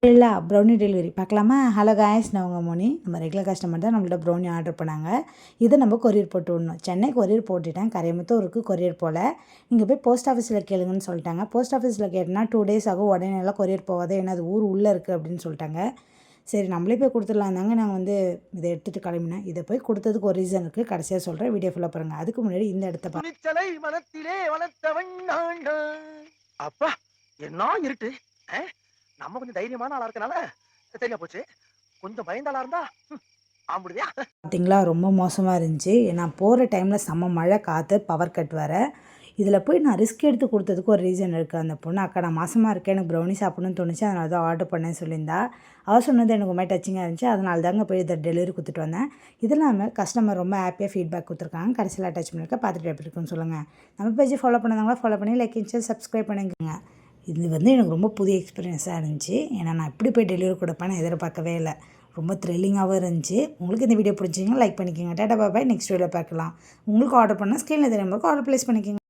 இல்லை brownie delivery பார்க்கலாமா? Hello guys, நான் உங்கள் மோனி. நம்ம ரெகுலர் கஸ்டமர் தான் நம்மள்ட்ட ப்ரௌனி ஆர்டர் பண்ணாங்க. இதை நம்ம கொரியர் போட்டு விடணும். சென்னை கொரியர் போட்டுட்டேன், கரையமுத்தூருக்கு கொரியர் போல். நீங்கள் போய் போஸ்ட் ஆஃபீஸில் கேளுங்கன்னு சொல்லிட்டாங்க. போஸ்ட் ஆஃபீஸில் கேட்டேன்னா 2 days ஆகும், உடனே எல்லாம் கொரியர் போகாது, ஏன்னா அது ஊர் உள்ளே இருக்குது அப்படின்னு சொல்லிட்டாங்க. சரி நம்மளே போய் கொடுத்துடலாம் தாங்க நாங்கள் வந்து இதை எடுத்துகிட்டு கிளம்பினேன். இதை போய் கொடுத்ததுக்கு ஒரு ரீசன் இருக்குது, கடைசியாக சொல்கிறேன், வீடியோ ஃபுல்லாக பாருங்கள். அதுக்கு முன்னாடி இந்த இடத்த துணிச்சலை மனத்திலே வளர்த்தவன் நான். அப்பா என்ன இருட்டு. நம்ம கொஞ்சம் தைரியமான ஆளா இருக்கனால சரியா போச்சு. கொஞ்சம் பயந்தாளா இருந்தா ஆம்பிடுதியா. பார்த்தீங்களா, ரொம்ப மோசமாக இருந்துச்சு. நான் போகிற டைமில் செம்ம மழை, காற்று, பவர் கட் வேறு. இதில் போய் நான் ரிஸ்க் எடுத்து கொடுத்ததுக்கு ஒரு ரீசன் இருக்குது. அந்த பொண்ணு, அக்கா நான் மாசமாக இருக்கேன், எனக்கு ப்ரௌனி சாப்பிடணும்னு தோணுச்சு, அதனால தான் ஆர்டர் பண்ணேன்னு சொல்லியிருந்தா. அவள் சொன்னது எனக்கு ரொம்ப டச்சிங்காக இருந்துச்சு, அதனால தாங்க போய் இதை டெலிவரி கொடுத்துட்டு வந்தேன். இது இல்லாமல் கஸ்டமர் ரொம்ப ஹாப்பியாக ஃபீட்பேக் கொடுத்துருக்காங்க. கடைசியில் அட்டாச் பண்ணியிருக்கேன், பார்த்துட்டு எப்படி இருக்குன்னு சொல்லுங்கள். நம்ம பேஜை ஃபாலோ பண்ணாங்களா, ஃபாலோ பண்ணி லைக் அண்ட் சப்ஸ்கிரைப் பண்ணிக்கோங்க. இது வந்து எனக்கு ரொம்ப புதிய எக்ஸ்பீரியன்ஸாக இருந்துச்சு. ஏன்னா நான் இப்படி போய் டெலிவரி கொடுப்பேன்னு எதிர்பார்க்கவே இல்லை. ரொம்ப த்ரில்லிங்காகவும் இருந்துச்சு. உங்களுக்கு இந்த வீடியோ பிடிச்சிங்கன்னா லைக் பண்ணிக்கோங்க. டாடா பாய், நெக்ஸ்ட் வீடியோவில் பார்க்கலாம். உங்களுக்கு ஆர்டர் பண்ணால் ஸ்க்ரீனில் தெரியும், ஆர்டர் ப்ளேஸ் பண்ணிக்கோங்க.